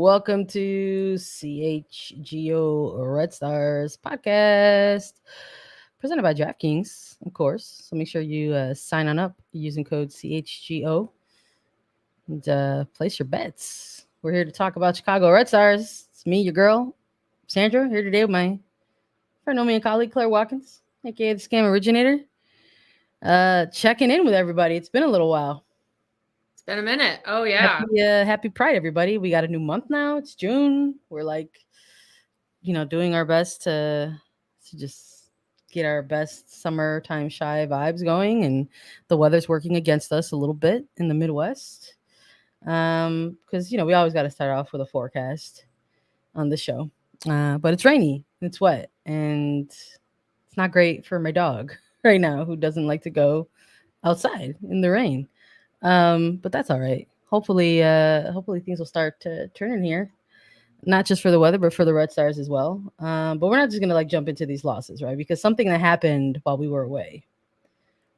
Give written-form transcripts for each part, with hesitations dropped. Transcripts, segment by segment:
Welcome to CHGO Red Stars Podcast, presented by DraftKings, of course. So make sure you sign on up using code CHGO and place your bets. We're here to talk about Chicago Red Stars. It's me, your girl, Sandra, here today with my friend and colleague, Claire Watkins, aka the Scam Originator. Checking in with everybody. It's been a little while. Been a minute. Oh yeah. Happy Pride, everybody. We got a new month now. It's June. We're doing our best to just get our best summertime shy vibes going, and the weather's working against us a little bit in the Midwest. Because we always got to start off with a forecast on the show. But it's rainy, it's wet, and it's not great for my dog right now, who doesn't like to go outside in the rain. But that's all right. Hopefully things will start to turn in here, not just for the weather, but for the Red Stars as well. But we're not just gonna jump into these losses, right? Because something that happened while we were away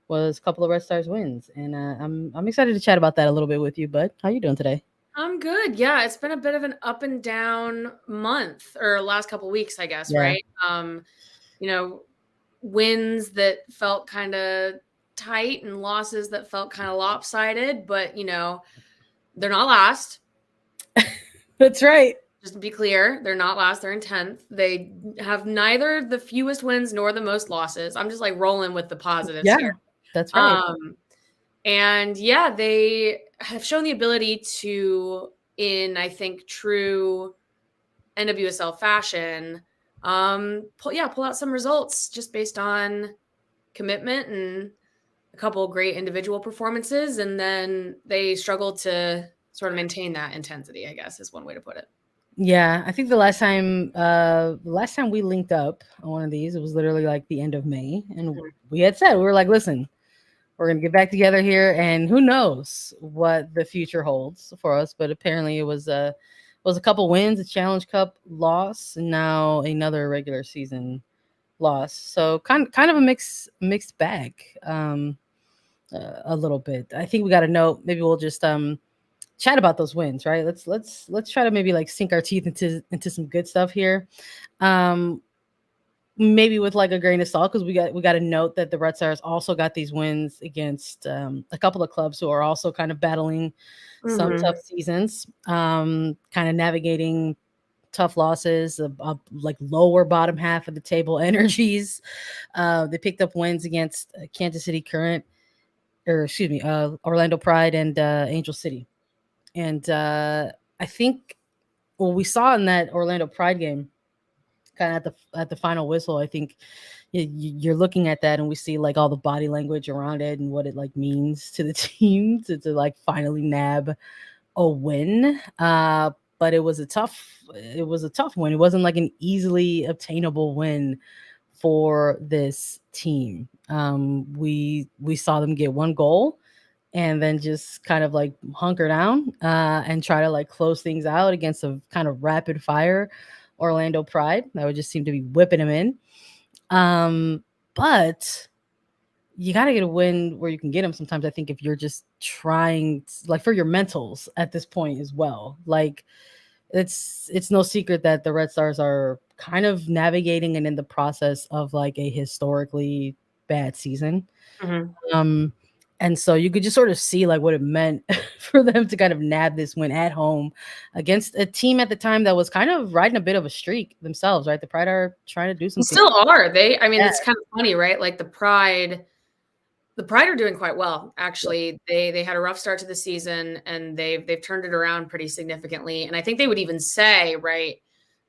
was a couple of Red Stars wins, and I'm excited to chat about that a little bit with you. Bud, how you doing today? I'm good. Yeah, it's been a bit of an up and down month, or last couple of weeks, I guess, right? Wins that felt kind of tight and losses that felt kind of lopsided, but they're not last. That's right. Just to be clear, they're not last. They're in 10th. They have neither the fewest wins nor the most losses. I'm just rolling with the positives here. That's right. And yeah, they have shown the ability to, in I think true NWSL fashion, pull out some results just based on commitment and a couple of great individual performances, and then they struggled to sort of maintain that intensity, I guess is one way to put it. Yeah, I think the last time we linked up on one of these, it was literally the end of May, and we had said, we were like, listen, we're gonna get back together here, and who knows what the future holds for us. But apparently it was a couple wins, a Challenge Cup loss, and now another regular season loss. So kind of a mixed bag. A little bit. I think we got to know. Maybe we'll just chat about those wins, right? Let's try to maybe sink our teeth into some good stuff here. Maybe with a grain of salt, because we got to note that the Red Stars also got these wins against a couple of clubs who are also kind of battling some tough seasons, kind of navigating tough losses, lower bottom half of the table energies. They picked up wins against Kansas City Current, Orlando Pride and Angel City. And I think what we saw in that Orlando Pride game, kind of at the final whistle, I think you're looking at that and we see all the body language around it and what it means to the team to finally nab a win. But it was a tough win. It wasn't an easily obtainable win for this team. We saw them get one goal and then just kind of hunker down and try to close things out against a kind of rapid fire Orlando Pride that would just seem to be whipping them in. But you got to get a win where you can get them sometimes. I think if you're just trying for your mentals at this point as well, it's no secret that the Red Stars are kind of navigating and in the process of a historically bad season. And so you could just sort of see what it meant for them to kind of nab this win at home against a team at the time that was kind of riding a bit of a streak themselves, right? The Pride are trying to do something. Still are. It's kind of funny, right? The Pride are doing quite well, actually. Yeah. They had a rough start to the season and they've turned it around pretty significantly. And I think they would even say, right,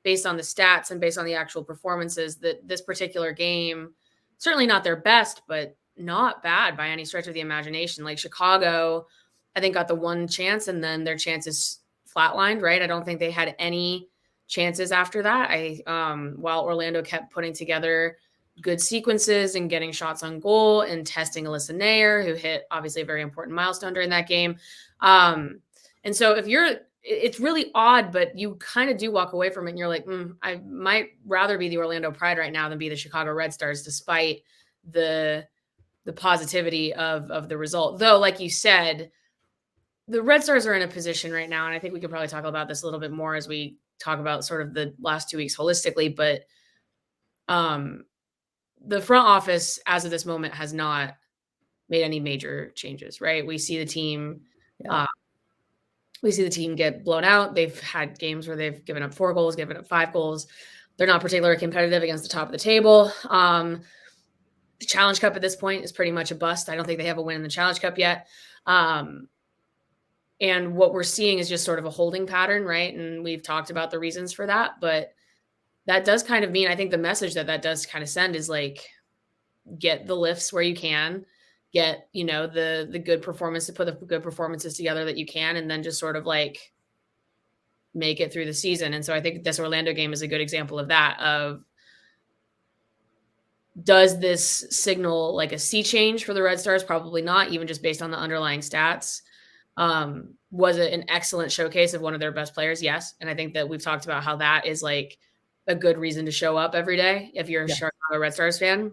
based on the stats and based on the actual performances, that this particular game, certainly not their best, but not bad by any stretch of the imagination. Like Chicago, I think got the one chance and then their chances flatlined, right? I don't think they had any chances after that. While Orlando kept putting together good sequences and getting shots on goal and testing Alyssa Naeher, who hit obviously a very important milestone during that game. And so it's really odd, but you kind of do walk away from it and you're like, I might rather be the Orlando Pride right now than be the Chicago Red Stars, despite the positivity of the result. Though, like you said, the Red Stars are in a position right now, and I think we could probably talk about this a little bit more as we talk about sort of the last 2 weeks holistically, but the front office as of this moment has not made any major changes, right? We see the team get blown out. They've had games where they've given up 4 goals, given up 5 goals. They're not particularly competitive against the top of the table. The Challenge Cup at this point is pretty much a bust. I don't think they have a win in the Challenge Cup yet. And what we're seeing is just sort of a holding pattern, right? And we've talked about the reasons for that, but that does kind of mean, I think the message that does kind of send is like, get the lifts where you can, get, the good performance, to put the good performances together that you can, and then just sort of like make it through the season. And so I think this Orlando game is a good example of that, of does this signal like a sea change for the Red Stars? Probably not, even just based on the underlying stats. Was it an excellent showcase of one of their best players? Yes. And I think that we've talked about how that is like a good reason to show up every day if you're a Chicago Red Stars fan.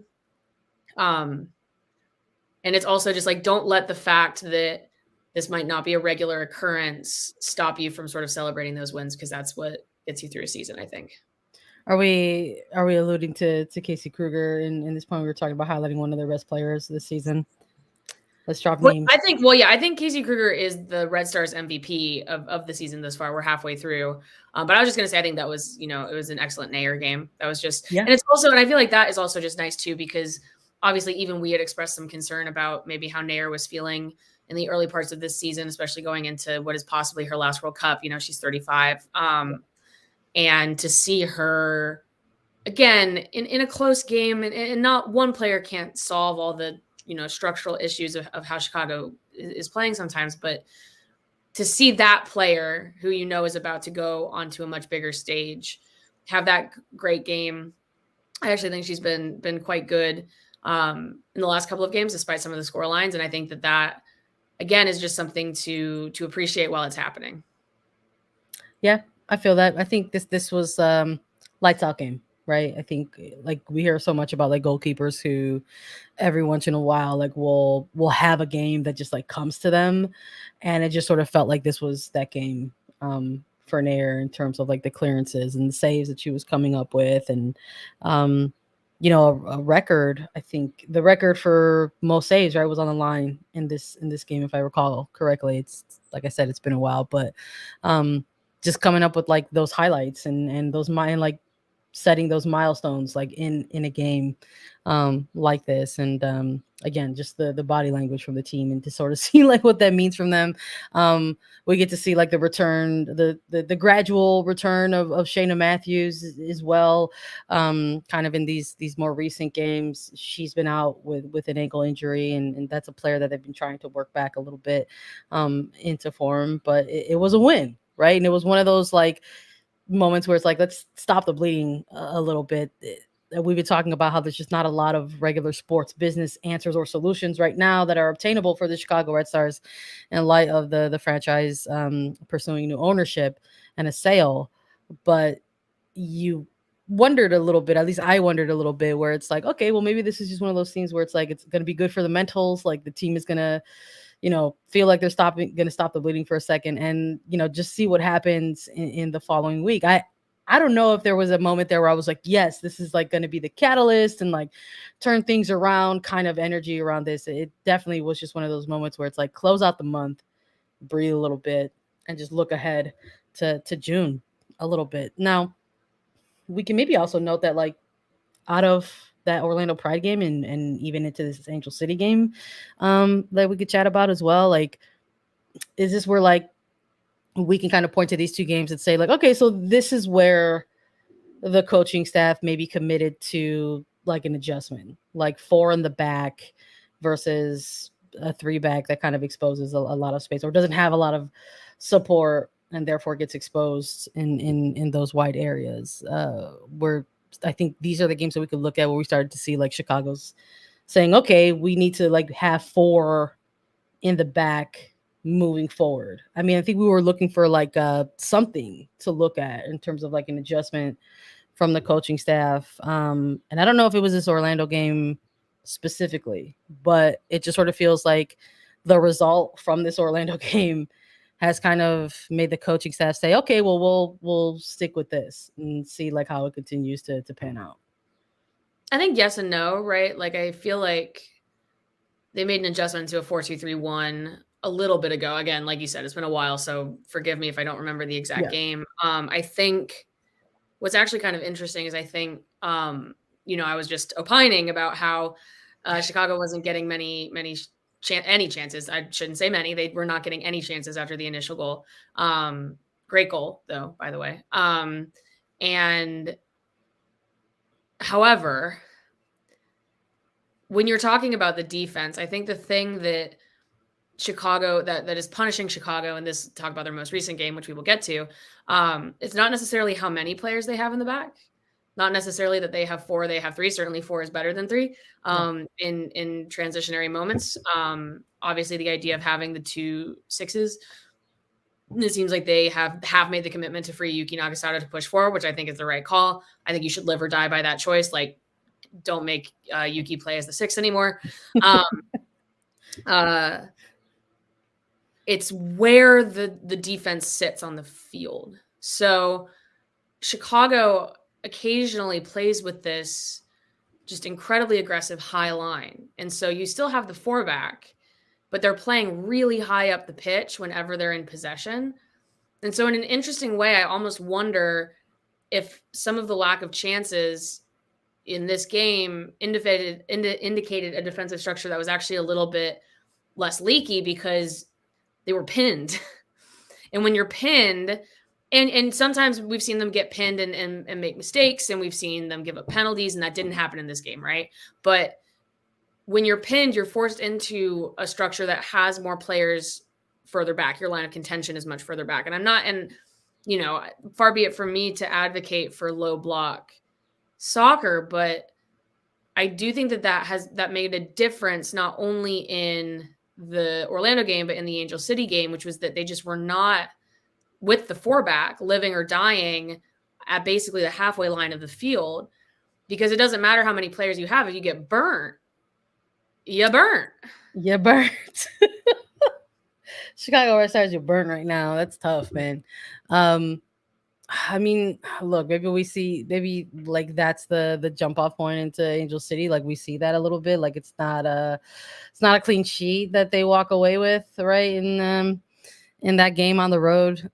And it's also just like, don't let the fact that this might not be a regular occurrence stop you from sort of celebrating those wins, because that's what gets you through a season, I think. Are we alluding to Casey Kruger in this point? We were talking about highlighting one of their best players this season. Let's drop names. I think Casey Kruger is the Red Stars MVP of the season thus far. We're halfway through. But I was just going to say, I think that was, it was an excellent Naeher game. That was just, and it's also, and I feel like that is also just nice too, because obviously even we had expressed some concern about maybe how Naeher was feeling in the early parts of this season, especially going into what is possibly her last World Cup. She's 35. And to see her again in a close game, and not one player can't solve all the, structural issues of how Chicago is playing sometimes, but to see that player who is about to go onto a much bigger stage have that great game. I actually think she's been quite good in the last couple of games, despite some of the score lines. And I think that again is just something to appreciate while it's happening. Yeah, I feel that. I think this was lights out game, right? I think like we hear so much about like goalkeepers who every once in a while like will have a game that just like comes to them, and it just sort of felt like this was that game for Naeher in terms of like the clearances and the saves that she was coming up with, and a record. I think the record for most saves, right, was on the line in this game, if I recall correctly. It's like I said, it's been a while, but just coming up with like those highlights and those like setting those milestones like in a game like this, and again just the body language from the team, and to sort of see like what that means from them. We get to see like the return, the gradual return of Shayna Matthews as well, kind of in these more recent games. She's been out with an ankle injury, and that's a player that they've been trying to work back a little bit into form, but it was a win, right? And it was one of those like moments where it's like, let's stop the bleeding a little bit. We've been talking about how there's just not a lot of regular sports business answers or solutions right now that are obtainable for the Chicago Red Stars in light of the franchise pursuing new ownership and a sale. But you wondered a little bit, at least I wondered a little bit, where it's like, okay, well, maybe this is just one of those things where it's like, it's going to be good for the mentals. Like the team is going to, feel like they're going to stop the bleeding for a second, and, just see what happens in the following week. I don't know if there was a moment there where I was like, yes, this is like going to be the catalyst and like turn things around kind of energy around this. It definitely was just one of those moments where it's like, close out the month, breathe a little bit, and just look ahead to June a little bit. Now, we can maybe also note that like out of that Orlando Pride game and even into this Angel City game that we could chat about as well, like, is this where like we can kind of point to these two games and say like, okay, so this is where the coaching staff may be committed to like an adjustment, like 4 in the back, versus a 3-back that kind of exposes a lot of space or doesn't have a lot of support and therefore gets exposed in those wide areas. Where I think these are the games that we could look at where we started to see like Chicago's saying, okay, we need to like have 4 in the back moving forward. I mean, I think we were looking for like something to look at in terms of like an adjustment from the coaching staff. And I don't know if it was this Orlando game specifically, but it just sort of feels like the result from this Orlando game has kind of made the coaching staff say, okay, well, we'll stick with this and see like how it continues to pan out. I think yes and no, right? Like I feel like they made an adjustment to a 4-2-3-1 a little bit ago. Again, like you said, it's been a while, so forgive me if I don't remember the exact game. I think what's actually kind of interesting is I think, I was just opining about how Chicago wasn't getting any chances. I shouldn't say many. They were not getting any chances after the initial goal. Great goal, though, by the way. And however, when you're talking about the defense, I think the thing that Chicago that is punishing Chicago, and this talk about their most recent game, which we will get to, it's not necessarily how many players they have in the back. Not necessarily that they have 4, they have 3. Certainly 4 is better than 3 in transitionary moments. Obviously, the idea of having the 2 6s, it seems like they have made the commitment to free Yuki Nagasato to push forward, which I think is the right call. I think you should live or die by that choice. Like, don't make Yuki play as the 6 anymore. It's where the defense sits on the field. So Chicago occasionally plays with this just incredibly aggressive high line. And so you still have the 4-back, but they're playing really high up the pitch whenever they're in possession. And so in an interesting way, I almost wonder if some of the lack of chances in this game indicated a defensive structure that was actually a little bit less leaky because they were pinned. And when you're pinned, and sometimes we've seen them get pinned and make mistakes, and we've seen them give up penalties, and that didn't happen in this game, right? But when you're pinned, you're forced into a structure that has more players further back. Your line of contention is much further back. And far be it from me to advocate for low block soccer, but I do think that made a difference not only in the Orlando game, but in the Angel City game, which was that they just were not with the 4-back living or dying at basically the halfway line of the field, because it doesn't matter how many players you have. If you get burnt, you burnt. Chicago Red Stars, you're burnt right now. That's tough, man. I mean, look, maybe like that's the jump off point into Angel City. Like we see that a little bit. Like it's not a clean sheet that they walk away with, right? In that game on the road.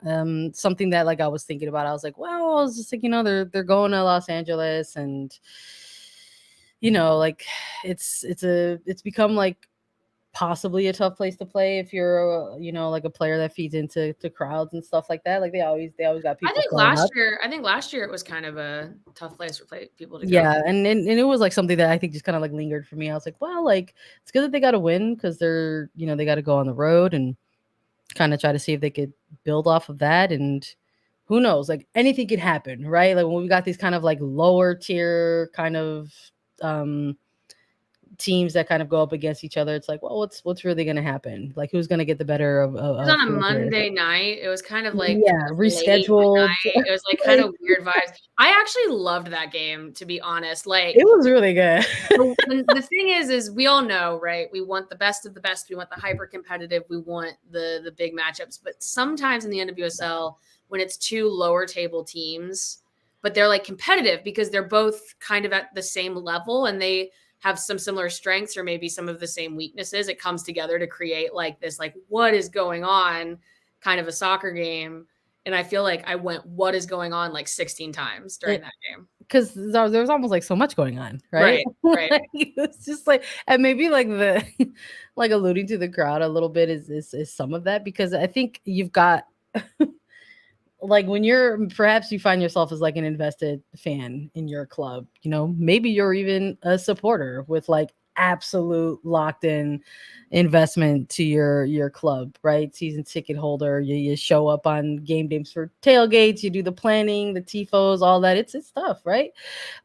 Something that like I was thinking about. I was like, well, I was just like, they're going to Los Angeles, and like it's become like possibly a tough place to play if you're like a player that feeds into crowds and stuff like that. Like they always got people. I think last year it was kind of a tough place for people to go. Yeah, and it was like something that I think just kind of like lingered for me. I was like, well, like it's good that they got to win because they're they got to go on the road and kind of try to see if they could build off of that. And who knows, like anything could happen, right? Like when we got these kind of like lower tier kind of teams that kind of go up against each other, it's like, well, what's really going to happen? Like who's going to get the better of it was on a Monday night. It was kind of like rescheduled. It was like kind of weird vibes. I actually loved that game, to be honest. Like it was really good. The thing is we all know, right? We want the best of the best. We want the hyper competitive. We want the big matchups. But sometimes in the NWSL, when it's 2 lower table teams, but they're like competitive because they're both kind of at the same level and they have some similar strengths or maybe some of the same weaknesses, it comes together to create like this, like what is going on kind of a soccer game. And I feel like I went, what is going on like 16 times during that game. Because there was almost like so much going on, right? Right. Like, it's just like, and maybe like the, like alluding to the crowd a little bit is some of that, because I think you've got like when perhaps you find yourself as like an invested fan in your club, maybe you're even a supporter with like absolute locked in investment to your club, right? Season ticket holder. You show up on game days for tailgates, you do the planning, the tifos, all that. It's tough, right?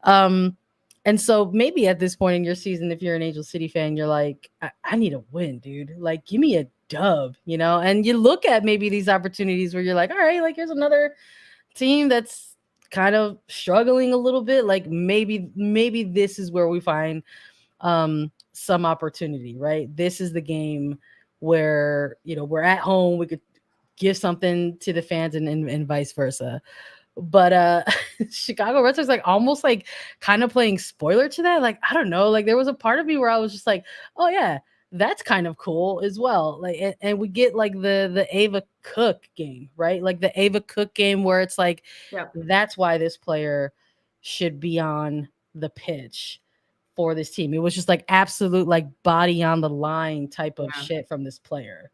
Um, and so maybe at this point in your season, if you're an Angel City fan, you're like, I need a win, dude. Like, give me a dub, you know? And you look at maybe these opportunities where you're like, all right, like here's another team that's kind of struggling a little bit. Like maybe this is where we find some opportunity, right? This is the game where, you know, we're at home, we could give something to the fans and vice versa. But Chicago Red Sox like almost like kind of playing spoiler to that. Like, I don't know, like there was a part of me where I was just like, oh yeah, that's kind of cool as well. Like, and we get like the Ava Cook game, right? Like the Ava Cook game where it's like, Yeah. that's why this player should be on the pitch for this team. It was just like absolute like body on the line type of shit from this player.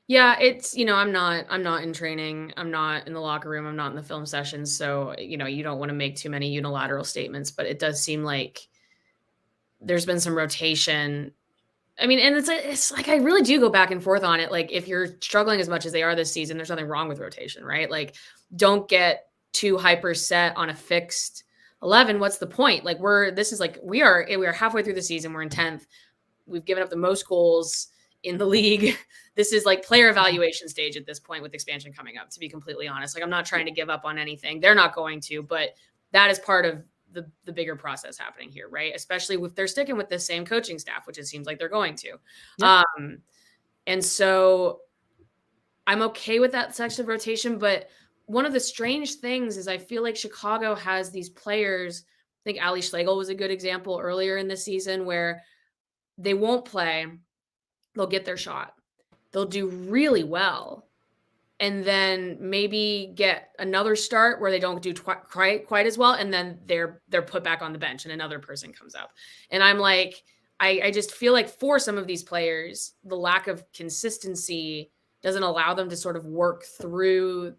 Yeah, it's, you know, I'm not in training. I'm not in the locker room. I'm not in the film sessions. So, you know, you don't want to make too many unilateral statements, but it does seem like there's been some rotation. I mean, and it's like I really do go back and forth on it. Like if you're struggling as much as they are this season, there's nothing wrong with rotation, right? Like don't get too hyper set on a fixed 11. What's the point? Like we are halfway through the season. We're in 10th. We've given up the most goals in the league. This is like player evaluation stage at this point with expansion coming up, to be completely honest. Like I'm not trying to give up on anything. They're not going to, but that is part of the bigger process happening here, right? Especially if they're sticking with the same coaching staff, which it seems like they're going to. Yep. And so I'm okay with that section of rotation, but one of the strange things is I feel like Chicago has these players. I think Ali Schlegel was a good example earlier in the season where they won't play. They'll get their shot. They'll do really well. And then maybe get another start where they don't do quite as well. And then they're put back on the bench and another person comes up. And I'm like, I just feel like for some of these players, the lack of consistency doesn't allow them to sort of work through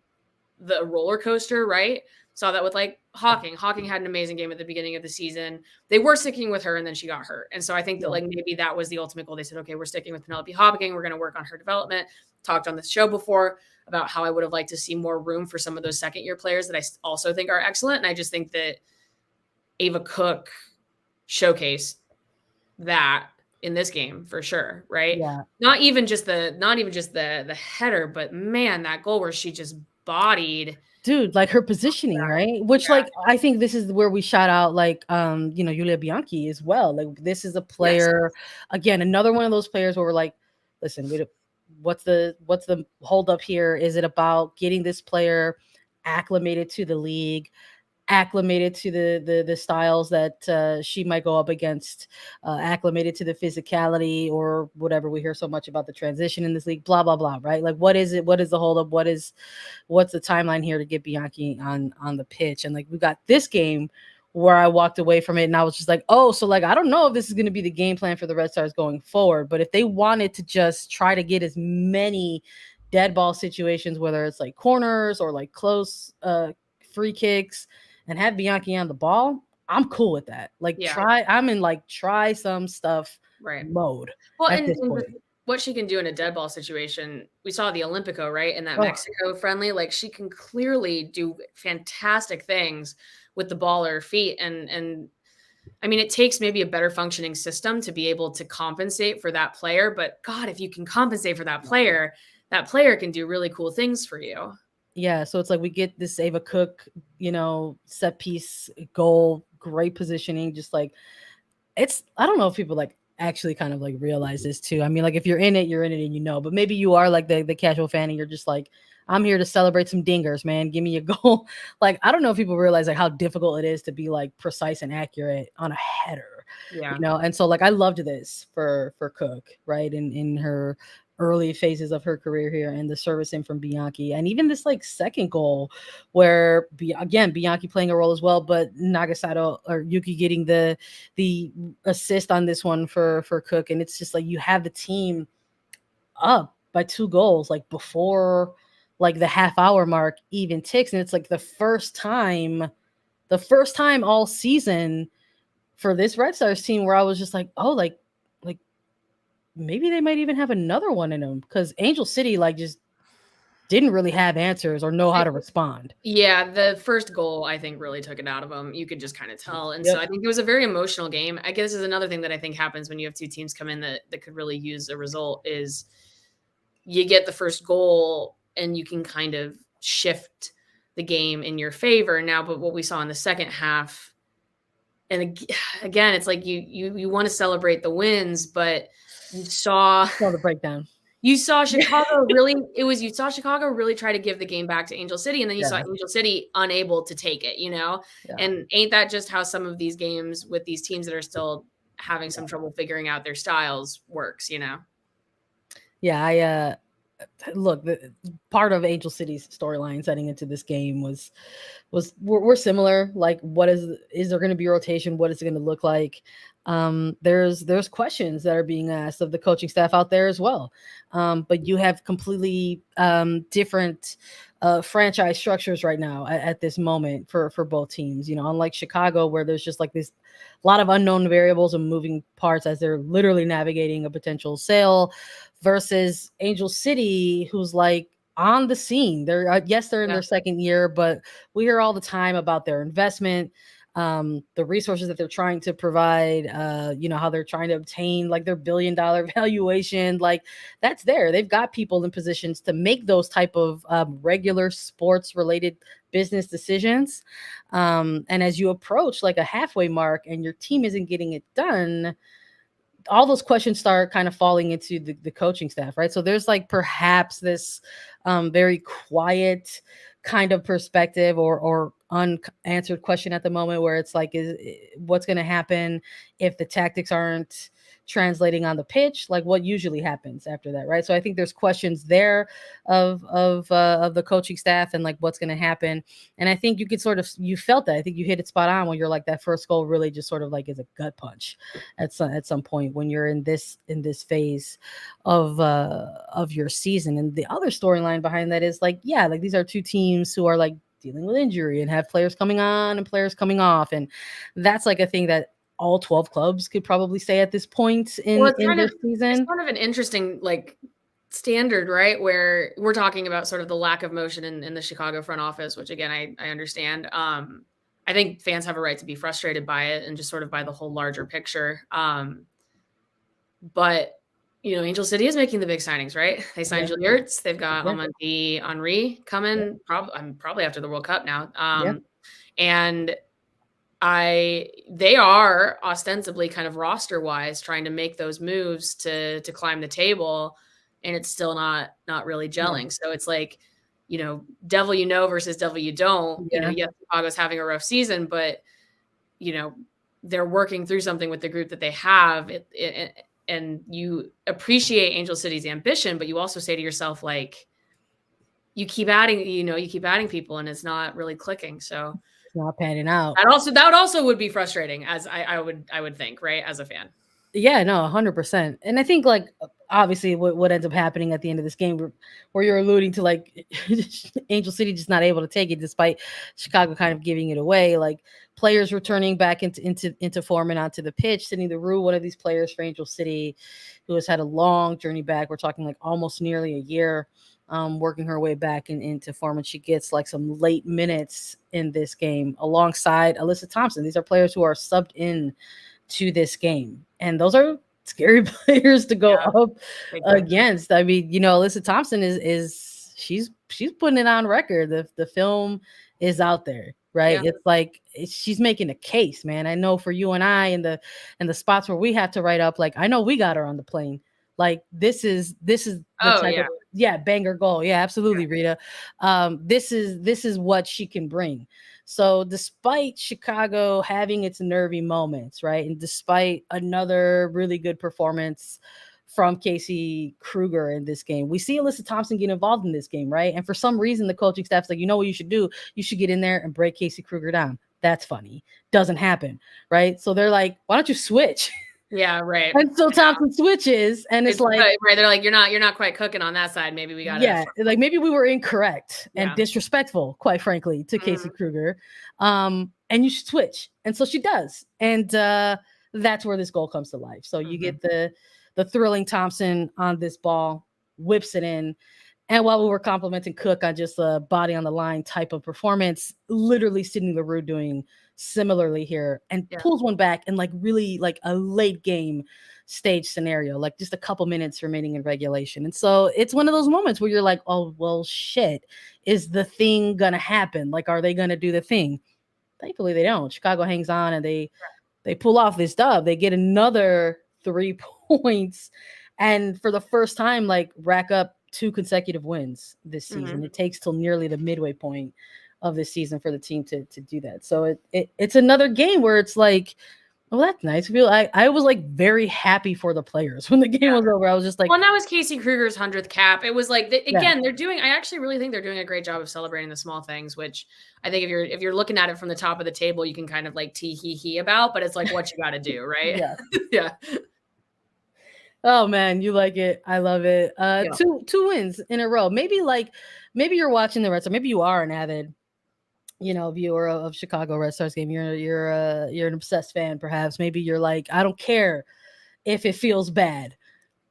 the roller coaster, right? Saw that with like Hawking. Hawking had an amazing game at the beginning of the season. They were sticking with her and then she got hurt. And so I think that like maybe that was the ultimate goal. They said, okay, we're sticking with Penelope Hawking. We're going to work on her development. Talked on this show before about how I would have liked to see more room for some of those second year players that I also think are excellent. And I just think that Ava Cook showcased that in this game for sure. Right. Yeah. Not even just the header, but man, that goal where she just bodied, dude, like her positioning, right? Which like I think this is where we shout out like you know, Yulia Bianchi as well. Like this is a player, again, another one of those players where we're like, listen, what's the hold up here? Is it about getting this player acclimated to the league, acclimated to the styles that she might go up against, acclimated to the physicality or whatever we hear so much about the transition in this league, blah blah blah, right? Like what is it? What is the hold up? What's the timeline here to get Bianchi on the pitch? And like we got this game where I walked away from it and I was just like, oh, so like I don't know if this is going to be the game plan for the Red Stars going forward, but if they wanted to just try to get as many dead ball situations, whether it's like corners or like close free kicks, and have Bianchi on the ball, I'm cool with that. Like I'm in like try some stuff mode. Well, and what she can do in a dead ball situation, we saw the Olympico, right? In that Mexico friendly, like she can clearly do fantastic things with the ball at her feet. And I mean, it takes maybe a better functioning system to be able to compensate for that player. But God, if you can compensate for that player can do really cool things for you. Yeah, so it's like we get this Ava Cook, you know, set piece goal, great positioning, just like it's, I don't know if people like actually kind of like realize this too. I mean, like if you're in it and you know, but maybe you are like the casual fan and you're just like, I'm here to celebrate some dingers, man. Give me a goal. Like, I don't know if people realize like how difficult it is to be like precise and accurate on a header. Yeah. You know, and so like I loved this for Cook, right? In her early phases of her career here and the servicing from Bianchi, and even this like second goal where Bianchi playing a role as well, but Nagasato or Yuki getting the assist on this one for Cook. And it's just like you have the team up by 2 goals like before like the half-hour mark even ticks, and it's like the first time all season for this Red Stars team where I was just like, oh, like maybe they might even have another one in them, because Angel City like just didn't really have answers or know how to respond. Yeah, the first goal, I think, really took it out of them. You could just kind of tell. And Yep. so I think it was a very emotional game. I guess this is another thing that I think happens when you have two teams come in that could really use a result is you get the first goal and you can kind of shift the game in your favor now. But what we saw in the second half, and again, it's like you want to celebrate the wins, but you saw the breakdown. You saw Chicago you saw Chicago really try to give the game back to Angel City, and then you saw Angel City unable to take it, Yeah. And ain't that just how some of these games with these teams that are still having some trouble figuring out their styles works, Yeah, look, part of Angel City's storyline setting into this game was we're similar. Like, what is there going to be a rotation? What is it going to look like? There's questions that are being asked of the coaching staff out there as well. But you have completely different franchise structures right now at this moment for both teams. Unlike Chicago, where there's just like this lot of unknown variables and moving parts as they're literally navigating a potential sale, versus Angel City, who's like on the scene. They're in their second year, but we hear all the time about their investment, the resources that they're trying to provide, how they're trying to obtain like their $1 billion valuation. Like, that's there. They've got people in positions to make those type of regular sports related business decisions. And as you approach like a halfway mark and your team isn't getting it done, all those questions start kind of falling into the coaching staff, right? So there's like perhaps this very quiet kind of perspective or unanswered question at the moment, where it's like, what's going to happen if the tactics aren't translating on the pitch? Like, what usually happens after that, right? So I think there's questions there of the coaching staff and like what's going to happen. And I think you felt that. I think you hit it spot on when you're like, that first goal really just sort of like is a gut punch at some point when you're in this phase of your season. And the other storyline behind that is like, yeah, like these are two teams who are like dealing with injury and have players coming on and players coming off, and that's like a thing that all 12 clubs could probably say at this point in their season. It's kind of an interesting like standard, right? Where we're talking about sort of the lack of motion in the Chicago front office, which again, I understand. I think fans have a right to be frustrated by it and just sort of by the whole larger picture. But Angel City is making the big signings, right? They signed Julie Ertz. They've got Almonte Henry coming probably after the World Cup now. And they are ostensibly kind of roster wise trying to make those moves to climb the table, and it's still not really gelling. So it's like, devil versus devil you don't. Yes, Chicago's having a rough season, but they're working through something with the group that they have. And you appreciate Angel City's ambition, but you also say to yourself, like, you keep adding people and it's not really clicking. So it's not panning out. That also would be frustrating, as I would think, right, as a fan. Yeah, no, 100%. And I think like obviously what ends up happening at the end of this game, where you're alluding to like Angel City just not able to take it despite Chicago kind of giving it away, like players returning back into form and onto the pitch. Sydney Leroux, one of these players for Angel City, who has had a long journey back. We're talking like almost nearly a year, working her way back into form, and she gets like some late minutes in this game alongside Alyssa Thompson. These are players who are subbed in to this game, and those are scary players to go up against. I mean, Alyssa Thompson is she's putting it on record. The film is out there, right? It's like she's making a case, man. I know for you and I and the spots where we have to write up, like I know we got her on the plane. Like this is the type of banger goal. Yeah, absolutely, Rita. This is what she can bring. So despite Chicago having its nervy moments, right, and despite another really good performance from Casey Kruger in this game, we see Alyssa Thompson get involved in this game, right? And for some reason, the coaching staff's like, you know what you should do? You should get in there and break Casey Kruger down. That's funny. Doesn't happen, right? So they're like, why don't you switch? Yeah, right. And so Thompson switches, and it's like, right. They're like, you're not quite cooking on that side. Maybe we got like maybe we were incorrect and disrespectful, quite frankly, to Casey Kruger. and you should switch. And so she does. And that's where this goal comes to life. So you get the thrilling Thompson on this ball, whips it in. And while we were complimenting Cook on just a body on the line type of performance, literally Sydney LaRue doing similarly here and pulls one back in like really like a late game stage scenario, like just a couple minutes remaining in regulation. And so it's one of those moments where you're like, oh, well, shit, is the thing going to happen? Like, are they going to do the thing? Thankfully, they don't. Chicago hangs on and they pull off this dub. They get another 3 points and for the first time, like rack up 2 consecutive wins this season. It takes till nearly the midway point of this season for the team to do that. So it's another game where it's like, well, that's nice. I was like very happy for the players when the game was over. I was just like, well, and that was Casey Kruger's 100th cap. It was like, they're doing, I actually really think they're doing a great job of celebrating the small things, which I think if you're looking at it from the top of the table, you can kind of like tee about, but it's like what you got to do, right? Yeah. Oh man, you like it. I love it. Two wins in a row. Maybe you're watching the Red Stars. Maybe you are an avid, viewer of Chicago Red Stars game. You're an obsessed fan, perhaps. Maybe you're like, I don't care if it feels bad.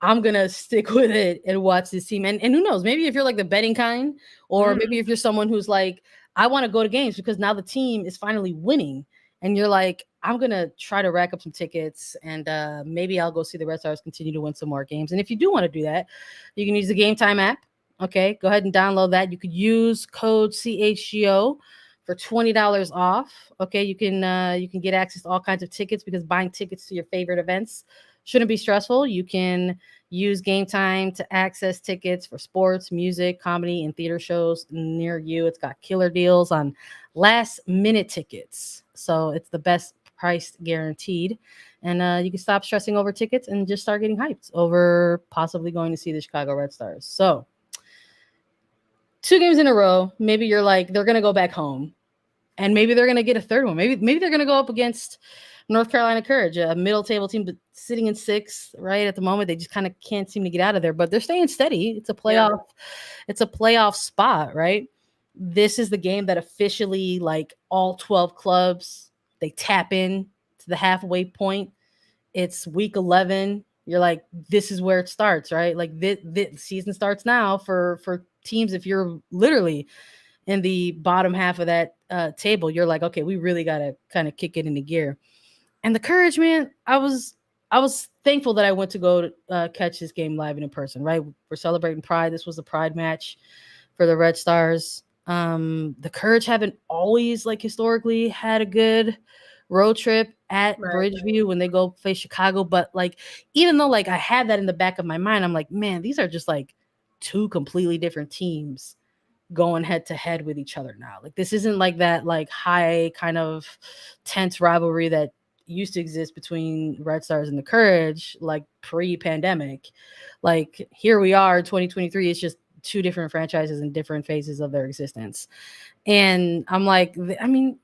I'm gonna stick with it and watch this team. And who knows? Maybe if you're like the betting kind, or maybe if you're someone who's like, I want to go to games because now the team is finally winning. And you're like, I'm going to try to rack up some tickets and maybe I'll go see the Red Stars continue to win some more games. And if you do want to do that, you can use the Game Time app. Okay, go ahead and download that. You could use code CHGO for $20 off. Okay, you can get access to all kinds of tickets because buying tickets to your favorite events shouldn't be stressful. You can use Game Time to access tickets for sports, music, comedy, and theater shows near you. It's got killer deals on last-minute tickets. So it's the best price guaranteed. And you can stop stressing over tickets and just start getting hyped over possibly going to see the Chicago Red Stars. So 2 games in a row. Maybe you're like, they're going to go back home. And maybe they're going to get a third one. Maybe they're going to go up against North Carolina Courage, a middle table team sitting in 6th right at the moment. They just kind of can't seem to get out of there, but they're staying steady. It's a playoff. It's a playoff spot, right? This is the game that officially, like, all 12 clubs, they tap in to the halfway point. It's week 11. You're like, this is where it starts, right? Like the season starts now for teams. If you're literally in the bottom half of that table, you're like, okay, we really got to kind of kick it into gear. And the Courage, man, I was thankful that I went to go catch this game live and in person, right? We're celebrating Pride. This was a Pride match for the Red Stars. The Courage haven't always, like, historically had a good road trip at Bridgeview when they go face Chicago. But, like, even though, like, I had that in the back of my mind, I'm like, man, these are just, like, 2 completely different teams going head to head with each other now. Like, this isn't like that, like, high kind of tense rivalry that used to exist between Red Stars and the Courage, like pre-pandemic. Like, here we are, 2023. It's just 2 different franchises in different phases of their existence. And I'm like, I mean,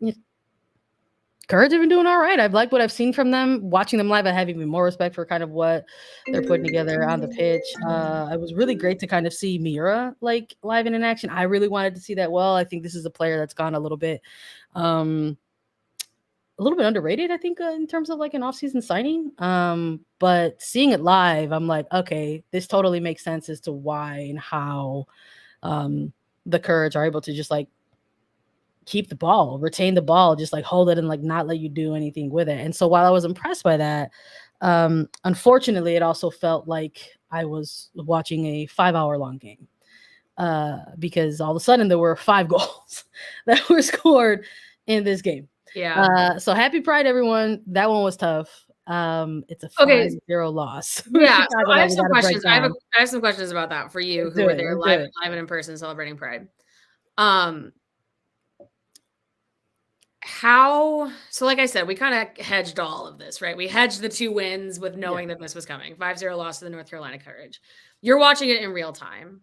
Courage have been doing all right. I've liked what I've seen from them. Watching them live, I have even more respect for kind of what they're putting together on the pitch. It was really great to kind of see Mira, like, live and in action. I really wanted to see that. Well, I think this is a player that's gone a little bit underrated, I think, in terms of, like, an offseason signing. But seeing it live, I'm like, okay, this totally makes sense as to why and how the Courage are able to just, like, keep the ball, retain the ball, just, like, hold it and, like, not let you do anything with it. And so while I was impressed by that, unfortunately, it also felt like I was watching a 5-hour long game because all of a sudden there were 5 goals that were scored in this game. Yeah. So happy Pride, everyone. That one was tough. It's a 5-0 loss. Yeah. So I have some questions. I have some questions about that for you who were there live and in person celebrating Pride. So like I said, we kind of hedged all of this, right? We hedged the 2 wins with knowing that this was coming. 5-0 loss to the North Carolina Courage. You're watching it in real time.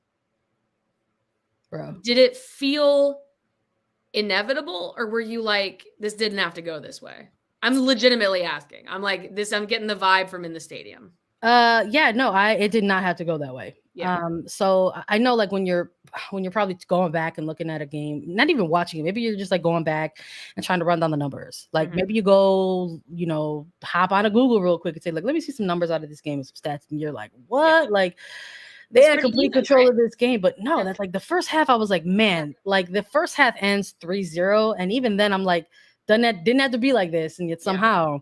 Bro. Did it feel inevitable, or were you like, this didn't have to go this way? I'm legitimately asking. I'm like, I'm getting the vibe from in the stadium. Yeah, no, it did not have to go that way. Yeah. So I know like when you're probably going back and looking at a game, not even watching it, maybe you're just like going back and trying to run down the numbers. Like maybe you go, hop on a Google real quick and say, like, let me see some numbers out of this game and some stats. And you're like, what? Like they It's had pretty complete even, control right? of this game. But no, that's like the first half, I was like, man, like the first half ends 3-0. And even then I'm like, didn't have to be like this. And yet somehow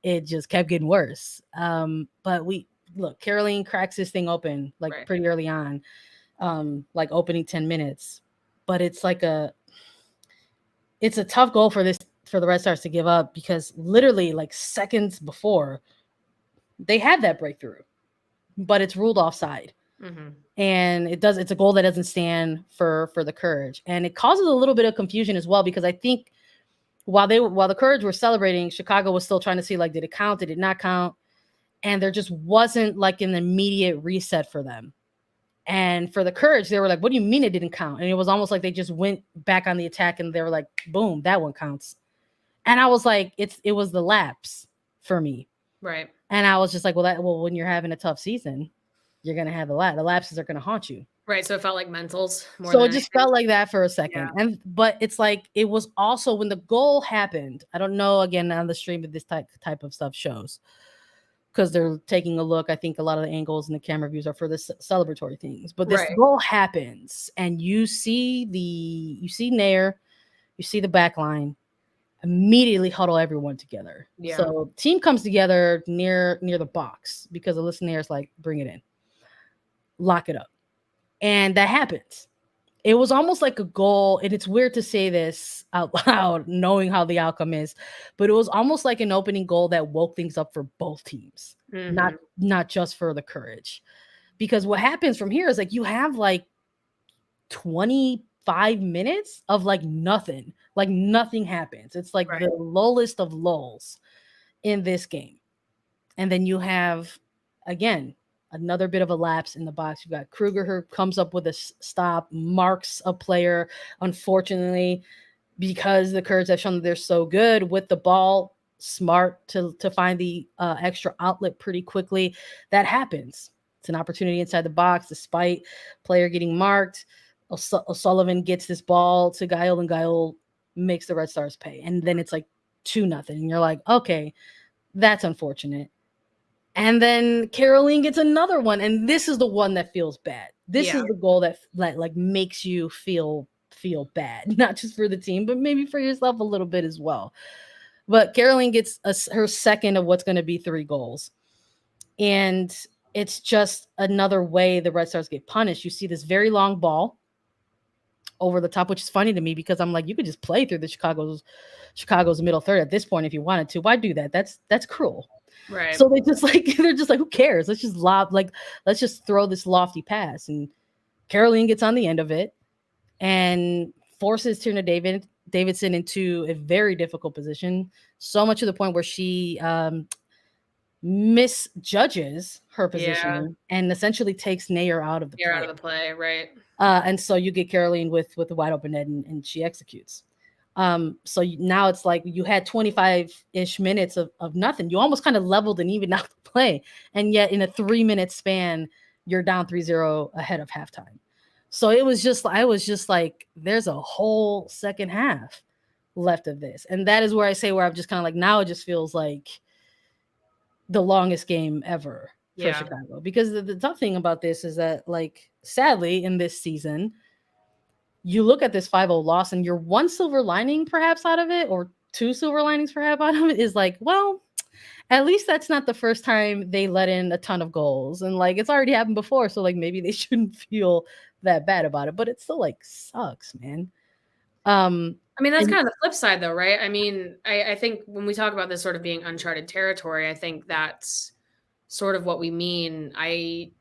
it just kept getting worse. But look, Caroline cracks this thing open like pretty early on, like opening 10 minutes. But it's a tough goal for the Red Stars to give up, because literally like seconds before they had that breakthrough, but it's ruled offside. And it's a goal that doesn't stand for the Courage, and it causes a little bit of confusion as well, because I think while the Courage were celebrating, Chicago was still trying to see, like, did it count? Did it not count? And there just wasn't like an immediate reset for them. And for the Courage, they were like, what do you mean it didn't count? And it was almost like they just went back on the attack and they were like, boom, that one counts. And I was like, it was the lapse for me. Right. And I was just like, well, when you're having a tough season, you're going to have the lapses are going to haunt you. Right. So it felt like mentals more so than it just anything. felt like that for a second. But it's like, it was also when the goal happened. I don't know, again, on the stream of this type of stuff shows, because they're taking a look. I think a lot of the angles and the camera views are for the celebratory things. But this goal happens, and you see Naeher, you see the back line immediately huddle everyone together. Yeah. So team comes together near the box, because Alyssa Naeher's like, bring it in, lock it up. And that happens. It was almost like a goal, and it's weird to say this out loud, knowing how the outcome is, but it was almost like an opening goal that woke things up for both teams, not just for the Courage. Because what happens from here is like you have like 25 minutes of like nothing happens. It's like the lowest of lulls in this game. And then you have, again, another bit of a lapse in the box. You've got Kruger, who comes up with a stop, marks a player. Unfortunately, because the Courage have shown that they're so good with the ball, smart to find the extra outlet pretty quickly. That happens. It's an opportunity inside the box, despite player getting marked. O'Sullivan gets this ball to Gael, and Gael makes the Red Stars pay. And then it's like 2-0. And you're like, okay, that's unfortunate. And then Caroline gets another one, and this is the one that feels bad. This is the goal that like makes you feel bad, not just for the team, but maybe for yourself a little bit as well. But Caroline gets her second of what's going to be 3 goals, and it's just another way the Red Stars get punished. You see this very long ball over the top, which is funny to me, because I'm like, you could just play through the Chicago's middle third at this point if you wanted to. Why do that? That's cruel. Right. So they're just like, who cares? Let's just throw this lofty pass. And Caroline gets on the end of it and forces Tierna Davidson into a very difficult position. So much to the point where she misjudges her position and essentially takes Naeher out of the play. Out of the play, right. And so you get Caroline with the wide open net, and she executes. So now it's like you had 25-ish minutes of nothing. You almost kind of leveled and evened out the play. And yet in a 3-minute span, you're down 3-0 ahead of halftime. So I was just like, there's a whole second half left of this. And that is where I'm just kind of like, now it just feels like the longest game ever for Chicago. Because the tough thing about this is that, like, sadly in this season, you look at this 5-0 loss, and your one silver lining perhaps out of it, or 2 silver linings perhaps out of it, is like, well, at least that's not the first time they let in a ton of goals. And like, it's already happened before. So like, maybe they shouldn't feel that bad about it, but it still like sucks, man. I mean, that's kind of the flip side though, right? I mean, I think when we talk about this sort of being uncharted territory, I think that's sort of what we mean. I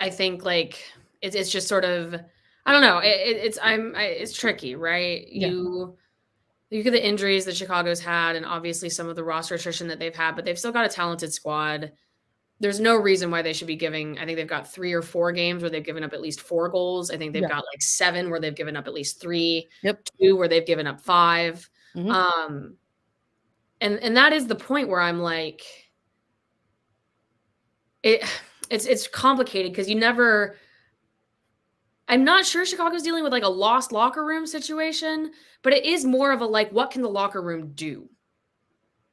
think like, it's just sort of, I don't know. It's tricky, right? Yeah. You get the injuries that Chicago's had, and obviously some of the roster attrition that they've had, but they've still got a talented squad. There's no reason why they should be giving. I think they've got 3 or 4 games where they've given up at least 4 goals. I think they've got like 7 where they've given up at least 3. 2 where they've given up 5. And that is the point where I'm like, it's complicated because I'm not sure Chicago's dealing with like a lost locker room situation, but it is more of a like, what can the locker room do?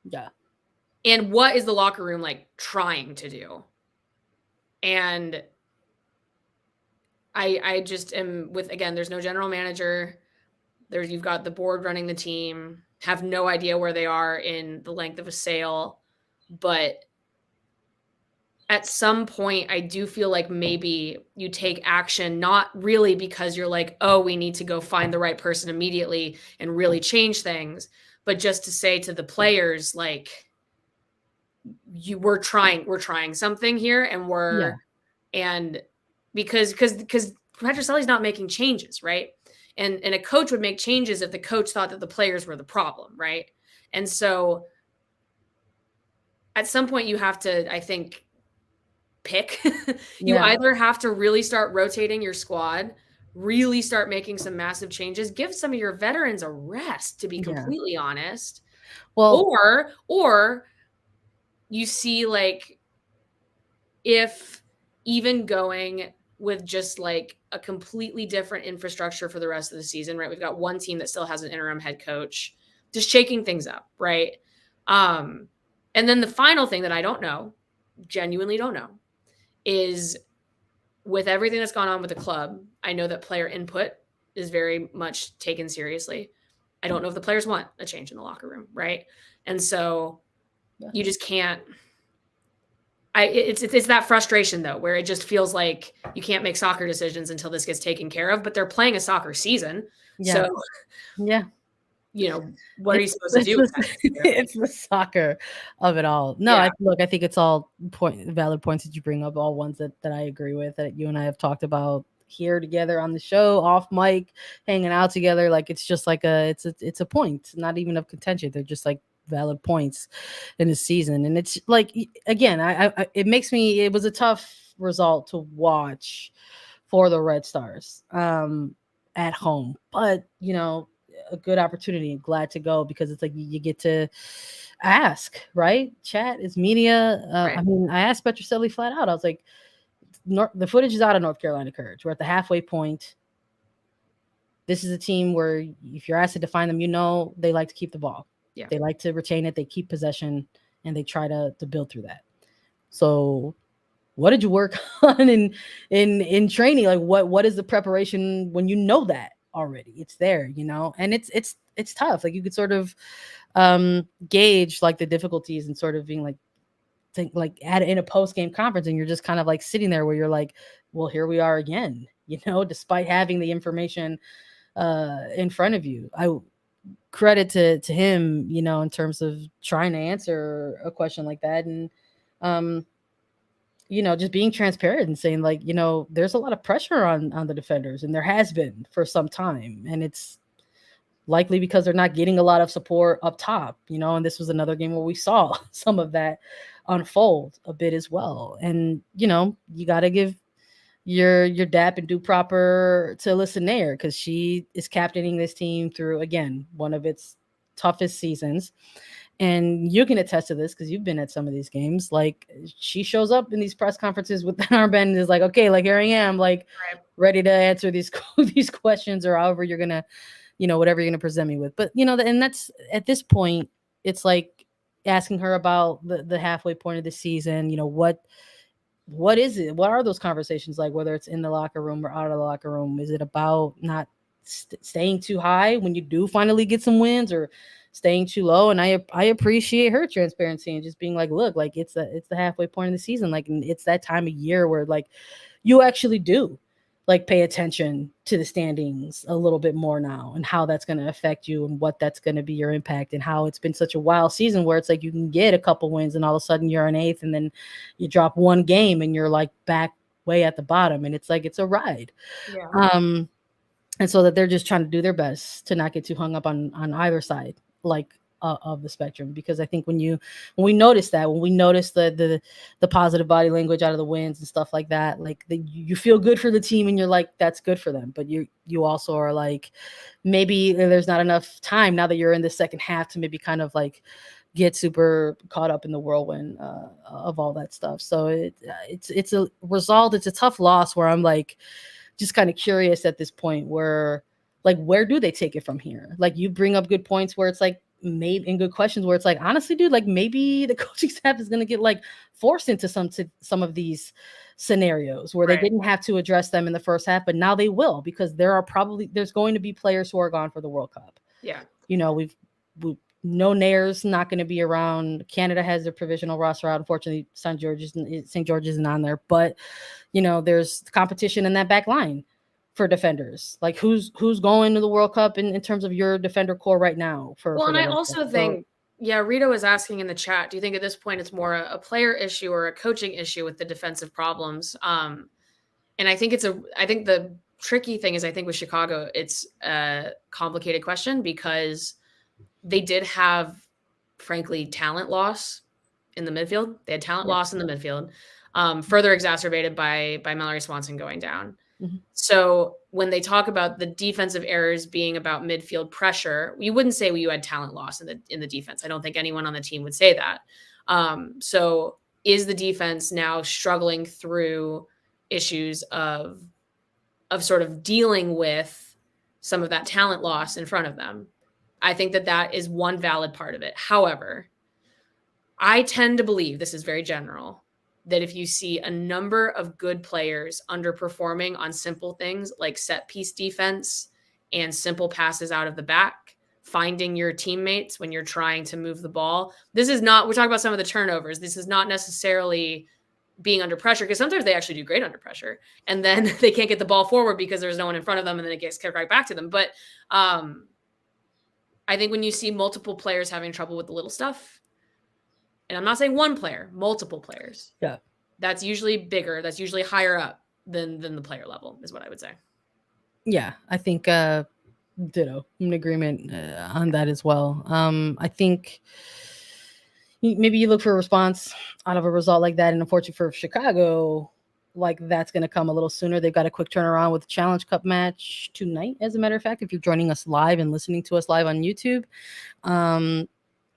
Yeah. And what is the locker room like trying to do? And I just am with, again, there's no general manager. You've got the board running the team, have no idea where they are in the length of a sale. But at some point, I do feel like maybe you take action, not really because you're like, oh, we need to go find the right person immediately and really change things, but just to say to the players, like, we're trying something here, and because Petroselli's not making changes, right? And a coach would make changes if the coach thought that the players were the problem, right? And so at some point you have to, I think, pick. You either have to really start rotating your squad, really start making some massive changes, give some of your veterans a rest, to be completely honest. Well, or you see, like, if even going with just like a completely different infrastructure for the rest of the season, right? We've got one team that still has an interim head coach, just shaking things up, right? And then the final thing that I don't know, genuinely don't know, is with everything that's gone on with the club, I know that player input is very much taken seriously. I don't know if the players want a change in the locker room, right? And so you just can't. It's that frustration though, where it just feels like you can't make soccer decisions until this gets taken care of. But they're playing a soccer season, so what are you supposed to do? It's the soccer of it all. No, I think it's all valid points that you bring up, all ones that I agree with, that you and I have talked about here together on the show, off mic, hanging out together. Like, it's just like it's a point, not even of contention. They're just like valid points in the season. And it's like, again, it was a tough result to watch for the Red Stars at home, but a good opportunity. Glad to go, because it's like you get to ask, right? Chat is media. Right. I mean, I asked Petroselli flat out. I was like, the footage is out of North Carolina Courage. We're at the halfway point. This is a team where if you're asked to define them, they like to keep the ball. Yeah. They like to retain it. They keep possession, and they try to build through that. So what did you work on in training? Like, what is the preparation when you know that already? It's there, and it's tough. Like, you could sort of gauge like the difficulties and sort of being like, in a post-game conference, and you're just kind of like sitting there where you're like, well, here we are again, despite having the information in front of you. I credit to him, in terms of trying to answer a question like that, and just being transparent and saying, like, there's a lot of pressure on the defenders, and there has been for some time, and it's likely because they're not getting a lot of support up top, and this was another game where we saw some of that unfold a bit as well. And you got to give your dap and do proper to Alyssa Naeher, because she is captaining this team through, again, one of its toughest seasons. And you can attest to this because you've been at some of these games. Like, she shows up in these press conferences with an armband and is like, okay, like, here I am, like, ready to answer these questions, or however you're gonna, whatever you're gonna present me with. But and that's, at this point, it's like asking her about the halfway point of the season. What is it? What are those conversations like, whether it's in the locker room or out of the locker room? Is it about not staying too high when you do finally get some wins, or staying too low? And I appreciate her transparency and just being like, look, like, it's the halfway point of the season. Like, it's that time of year where, like, you actually do, like, pay attention to the standings a little bit more now, and how that's going to affect you, and what that's going to be your impact, and how it's been such a wild season where it's like you can get a couple wins and all of a sudden you're an eighth, and then you drop one game and you're like back way at the bottom, and it's like, it's a ride. Yeah. And so that they're just trying to do their best to not get too hung up on either side, like, of the spectrum. Because I think when we notice the positive body language out of the wins and stuff like that, like, you feel good for the team, and you're like, that's good for them. But you also are like, maybe there's not enough time now that you're in the second half to maybe kind of like get super caught up in the whirlwind of all that stuff. So it's a result. It's a tough loss where I'm like just kind of curious at this point where like where do they take it from here? Like you bring up good points where it's like maybe in good questions where it's like honestly, dude, like maybe the coaching staff is gonna get like forced into some of these scenarios where they didn't have to address them in the first half, but now they will because there's going to be players who are gone for the World Cup. Yeah, you know we no Naeher's not going to be around. Canada has their provisional roster out. Unfortunately, St. George's isn't on there, but there's competition in that back line for defenders. Like who's going to the World Cup in terms of your defender core right now? And I also think, Rito was asking in the chat, do you think at this point it's more a player issue or a coaching issue with the defensive problems? And I think I think the tricky thing is I think with Chicago, it's a complicated question because they did have, frankly, talent loss in the midfield. They had talent loss in the midfield, further exacerbated by Mallory Swanson going down. Mm-hmm. So when they talk about the defensive errors being about midfield pressure, you wouldn't say you had talent loss in the defense. I don't think anyone on the team would say that. So is the defense now struggling through issues of sort of dealing with some of that talent loss in front of them? I think that is one valid part of it. However, I tend to believe, this is very general, that if you see a number of good players underperforming on simple things like set piece defense and simple passes out of the back, finding your teammates when you're trying to move the ball. We're talking about some of the turnovers. This is not necessarily being under pressure, because sometimes they actually do great under pressure and then they can't get the ball forward because there's no one in front of them and then it gets kicked right back to them. But I think when you see multiple players having trouble with the little stuff, and I'm not saying one player, multiple players. Yeah. That's usually bigger. That's usually higher up than the player level is what I would say. Yeah, I think ditto. I'm in agreement on that as well. I think maybe you look for a response out of a result like that. And unfortunately for Chicago, like that's going to come a little sooner. They've got a quick turnaround with the Challenge Cup match tonight. As a matter of fact, if you're joining us live and listening to us live on YouTube,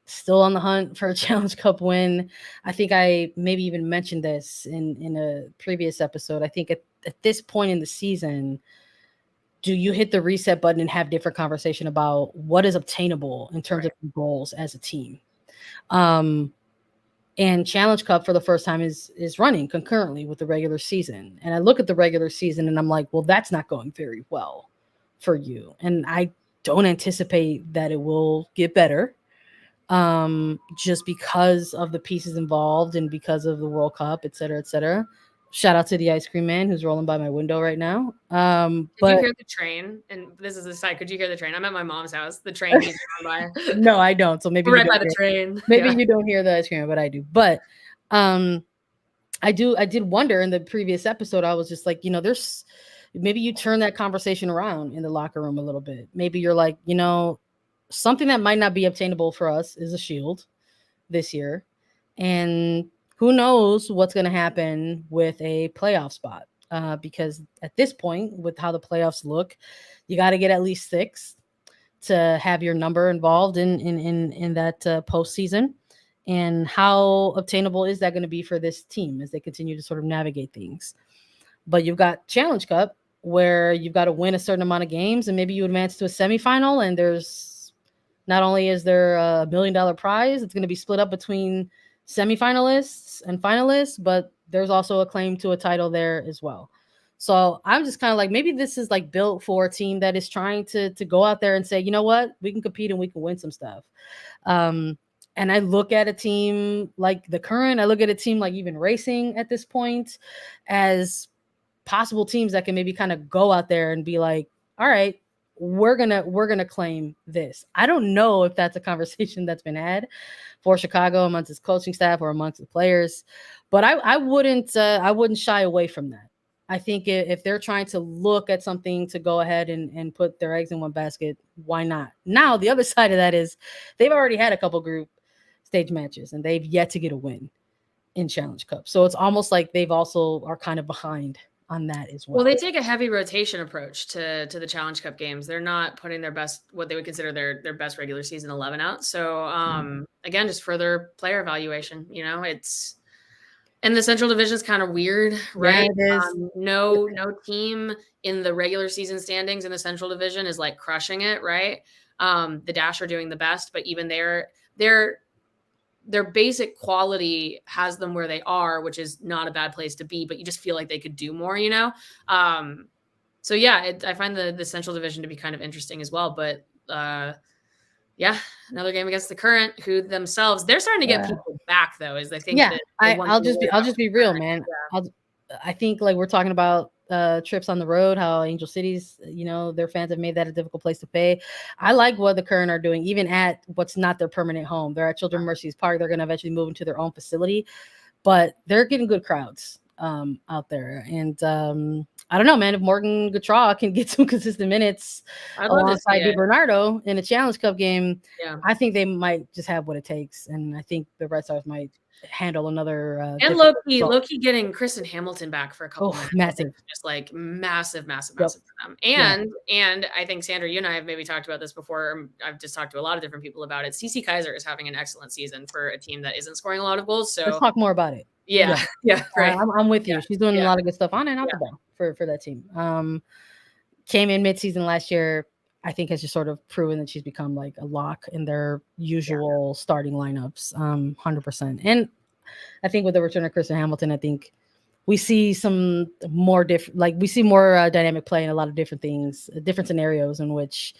still on the hunt for a Challenge Cup win. I think I maybe even mentioned this in a previous episode. I think at this point in the season, do you hit the reset button and have different conversation about what is obtainable in terms of goals as a team? And Challenge Cup for the first time is running concurrently with the regular season. And I look at the regular season and I'm like, well, that's not going very well for you. And I don't anticipate that it will get better just because of the pieces involved and because of the World Cup, et cetera, et cetera. Shout out to the ice cream man who's rolling by my window right now. Did you hear the train? And this is a side. Could you hear the train? I'm at my mom's house. The train keeps going by. No, I don't. So maybe we're right by the train. Maybe you don't hear the ice cream, but I do. But I did wonder in the previous episode. I was just like, there's maybe you turn that conversation around in the locker room a little bit. Maybe you're like, something that might not be obtainable for us is a shield this year, and who knows what's going to happen with a playoff spot? Because at this point, with how the playoffs look, you got to get at least 6 to have your number involved in that postseason. And how obtainable is that going to be for this team as they continue to sort of navigate things? But you've got Challenge Cup where you've got to win a certain amount of games, and maybe you advance to a semifinal. And there's not only is there a $1 million prize, it's going to be split up between semifinalists and finalists, but there's also a claim to a title there as well. So I'm just kind of like, maybe this is like built for a team that is trying to go out there and say, you know what, we can compete and we can win some stuff. And I look at a team like the Current, I look at a team like even Racing at this point as possible teams that can maybe kind of go out there and be like, all right, we're gonna claim this. I don't know if that's a conversation that's been had for Chicago amongst its coaching staff or amongst the players, but I wouldn't shy away from that. I think if they're trying to look at something to go ahead and put their eggs in one basket, why not? Now the other side of that is they've already had a couple group stage matches and they've yet to get a win in Challenge Cup, so it's almost like they've also are kind of behind on that as well. Well, they take a heavy rotation approach to the Challenge Cup games. They're not putting their best, what they would consider their best regular season 11 out. So again, just further player evaluation. It's, and the Central Division is kind of weird, right? Yeah, it is. No team in the regular season standings in the Central Division is like crushing it, right? The Dash are doing the best, but even their basic quality has them where they are, which is not a bad place to be, but you just feel like they could do more, So yeah, I find the Central Division to be kind of interesting as well. But yeah, another game against the Current, who themselves, they're starting to get people back though, is I think. Yeah, I'll just be real, man. Yeah. I think like we're talking about trips on the road, how Angel City's, their fans have made that a difficult place to pay. I like what the Current are doing, even at what's not their permanent home. They're at Children's Mercies Park. They're going to eventually move into their own facility, but they're getting good crowds out there. And I don't know, man, if Morgan Gautrat can get some consistent minutes alongside DiBernardo in a Challenge Cup game, I think they might just have what it takes. And I think the Red Stars might handle another and low-key getting Kristen Hamilton back for a couple minutes. Massive. Just like massive for them. And I think, Sandra, you and I have maybe talked about this before. I've just talked to a lot of different people about it. CC Kaiser is having an excellent season for a team that isn't scoring a lot of goals. So let's talk more about it. Yeah, right. I'm with you. She's doing a lot of good stuff on and off the ball for that team. Came in midseason last year. I think has just sort of proven that she's become like a lock in their usual starting lineups, 100%. And I think with the return of Kristen Hamilton, I think we see some more more dynamic play in a lot of different things, different scenarios in which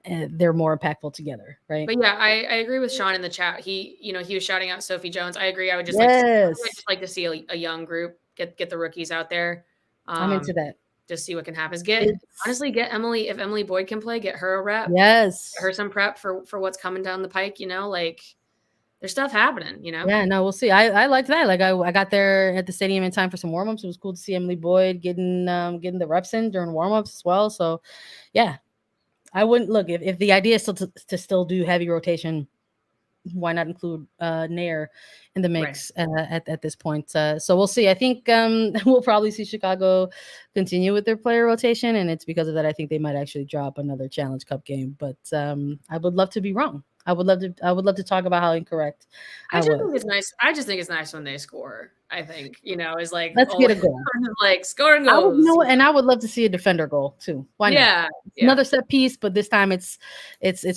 they're more impactful together, right? But yeah, I agree with Sean in the chat. He was shouting out Sophie Jones. I agree. I would just like to see a young group get the rookies out there. I'm into that. Just see what can happen. Get Emily, if Emily Boyd can play, get her a rep. Yes. Get her some prep for what's coming down the pike, there's stuff happening, Yeah, no, we'll see. I liked that. Like I got there at the stadium in time for some warm-ups. It was cool to see Emily Boyd getting the reps in during warm-ups as well. So yeah. I wouldn't look if the idea is still to still do heavy rotation, why not include Naeher in the mix at this point? So we'll see. I think we'll probably see Chicago continue with their player rotation, and it's because of that I think they might actually drop another Challenge Cup game. But I would love to be wrong. I would love to talk about how incorrect I just think it's nice. I just think it's nice when they score. I think is like let's get a goal, like scoring goals. And I would love to see a defender goal too. Why not? Yeah. Another set piece, but this time it's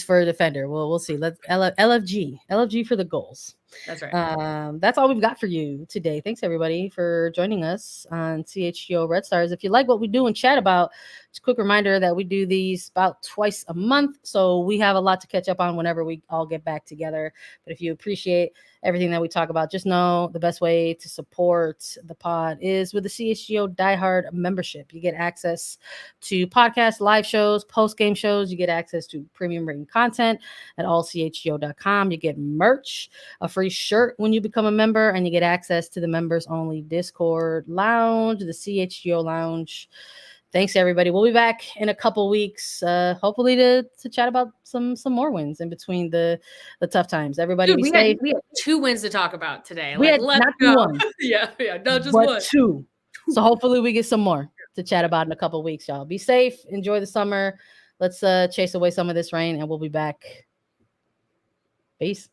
for a defender. We'll see. Let's LFG for the goals. That's right. That's all we've got for you today. Thanks everybody for joining us on CHGO Red Stars. If you like what we do and chat about, just a quick reminder that we do these about twice a month, so we have a lot to catch up on whenever we all get back together. But if you appreciate everything that we talk about, just know the best way to support the pod is with the CHGO Diehard membership. You get access to podcasts, live shows, post-game shows. You get access to premium written content at allchgo.com. You get merch, a free shirt when you become a member, and you get access to the members only Discord lounge, the CHGO lounge. Thanks everybody. We'll be back in a couple weeks, hopefully to chat about some more wins in between the tough times. Everybody, we had 2 wins to talk about today. Let's go. One. yeah, not just one. 2. So hopefully we get some more to chat about in a couple weeks, y'all. Be safe. Enjoy the summer. Let's chase away some of this rain, and we'll be back. Peace.